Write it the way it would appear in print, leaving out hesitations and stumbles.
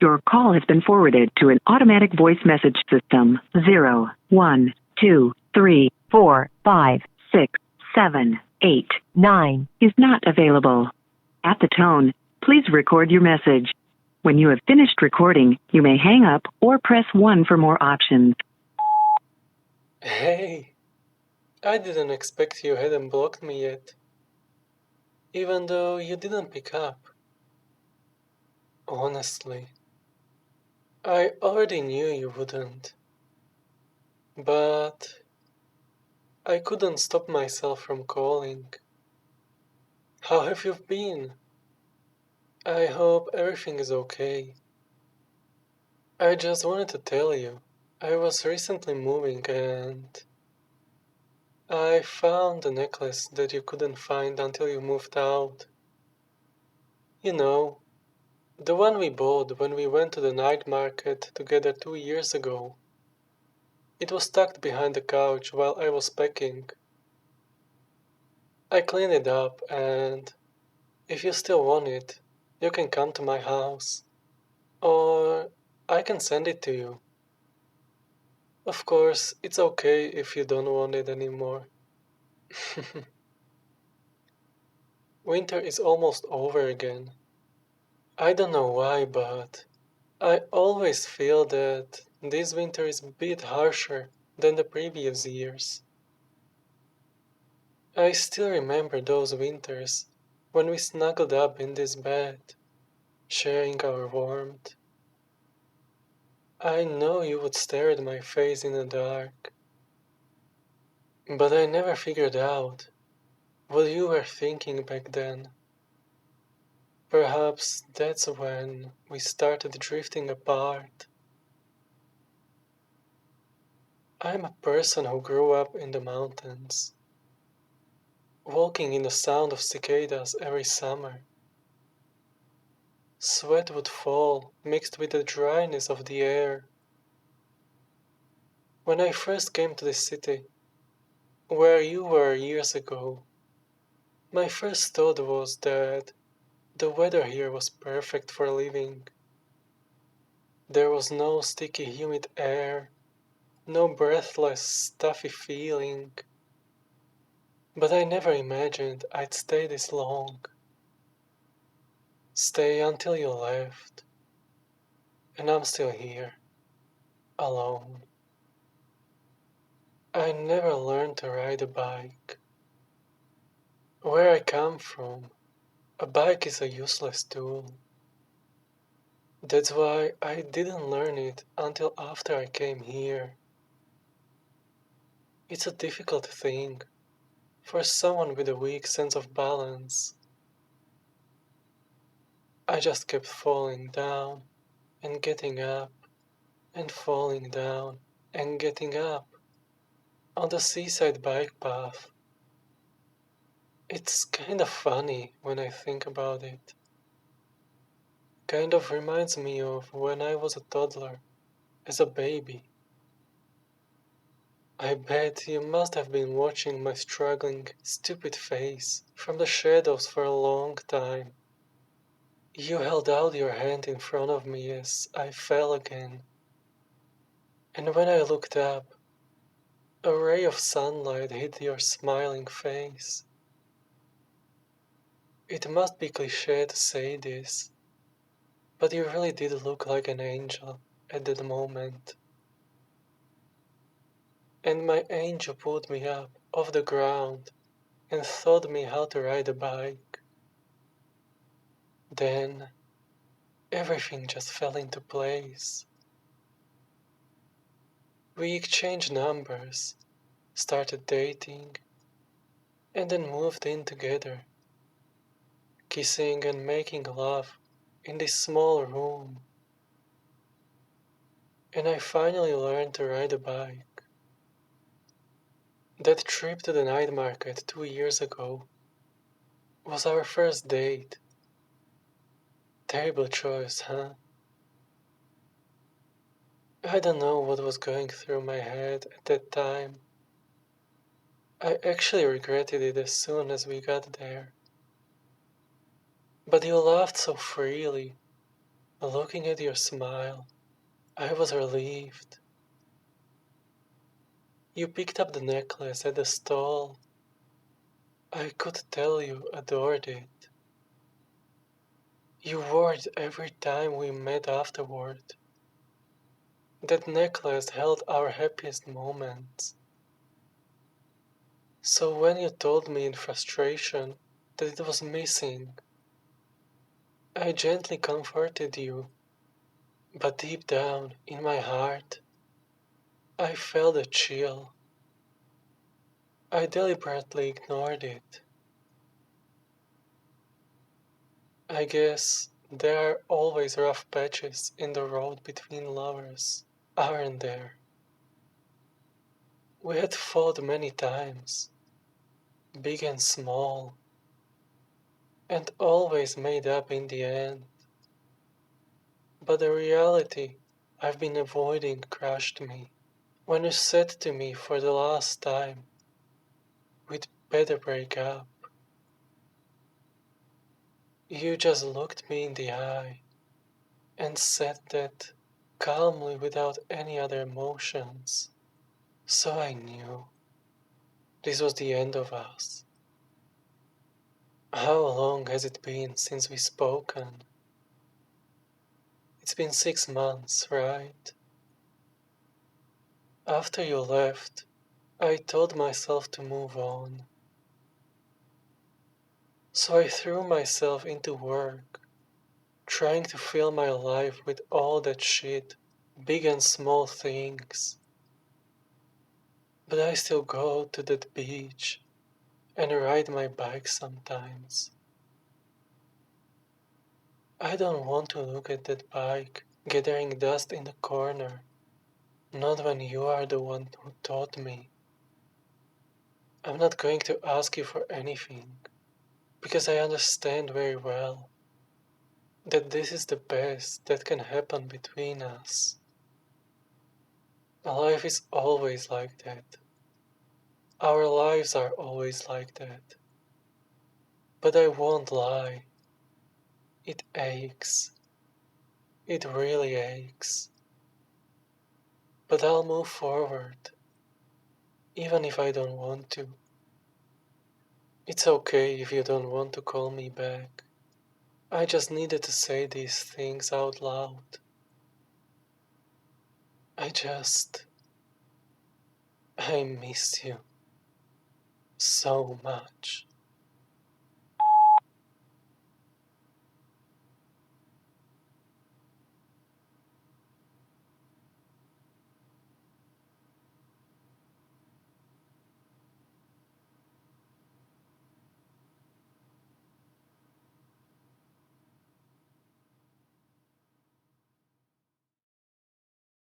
Your call has been forwarded to an automatic voice message system. 0, 1, 2, 3, 4, 5, 6, 7, 8, 9 is not available. At the tone, please record your message. When you have finished recording, you may hang up or press 1 for more options. Hey, I didn't expect you hadn't blocked me yet, even though you didn't pick up. Honestly, I already knew you wouldn't, but I couldn't stop myself from calling. How have you been? I hope everything is okay. I just wanted to tell you, I was recently moving and I found a necklace that you couldn't find until you moved out. You know, the one we bought when we went to the night market together 2 years ago. It was tucked behind the couch while I was packing. I cleaned it up and if you still want it, you can come to my house. Or I can send it to you. Of course, it's okay if you don't want it anymore. Winter is almost over again. I don't know why, but I always feel that this winter is a bit harsher than the previous years. I still remember those winters when we snuggled up in this bed, sharing our warmth. I know you would stare at my face in the dark, but I never figured out what you were thinking back then. Perhaps that's when we started drifting apart. I'm a person who grew up in the mountains, walking in the sound of cicadas every summer. Sweat would fall mixed with the dryness of the air. When I first came to this city, where you were years ago, my first thought was that the weather here was perfect for living. There was no sticky humid air, no breathless stuffy feeling. But I never imagined I'd stay this long. Stay until you left. And I'm still here, alone. I never learned to ride a bike. Where I come from, a bike is a useless tool. That's why I didn't learn it until after I came here. It's a difficult thing for someone with a weak sense of balance. I just kept falling down and getting up and falling down and getting up on the seaside bike path. It's kind of funny when I think about it. Kind of reminds me of when I was a toddler, as a baby. I bet you must have been watching my struggling, stupid face from the shadows for a long time. You held out your hand in front of me as I fell again. And when I looked up, a ray of sunlight hit your smiling face. It must be cliché to say this, but you really did look like an angel at that moment. And my angel pulled me up off the ground and taught me how to ride a bike. Then everything just fell into place. We exchanged numbers, started dating, and then moved in together, kissing and making love in this small room. And I finally learned to ride a bike. That trip to the night market 2 years ago was our first date. Terrible choice, huh? I don't know what was going through my head at that time. I actually regretted it as soon as we got there. But you laughed so freely, Looking at your smile, I was relieved. You picked up the necklace at the stall. I could tell you adored it. You wore it every time we met afterward. That necklace held our happiest moments. So when you told me in frustration that it was missing, I gently comforted you, but deep down in my heart, I felt a chill. I deliberately ignored it. I guess there are always rough patches in the road between lovers, aren't there? We had fought many times, big and small, and always made up in the end. But the reality I've been avoiding crushed me. When you said to me for the last time, we'd better break up, you just looked me in the eye and said that calmly without any other emotions. So I knew this was the end of us. How long has it been since we've spoken? It's been 6 months, right? After you left, I told myself to move on. So I threw myself into work, trying to fill my life with all that shit, big and small things. But I still go to that beach and ride my bike sometimes. I don't want to look at that bike gathering dust in the corner, not when you are the one who taught me. I'm not going to ask you for anything, because I understand very well that this is the best that can happen between us. Life is always like that. Our lives are always like that. But I won't lie. It aches. It really aches. But I'll move forward, even if I don't want to. It's okay if you don't want to call me back. I just needed to say these things out loud. I miss you so much.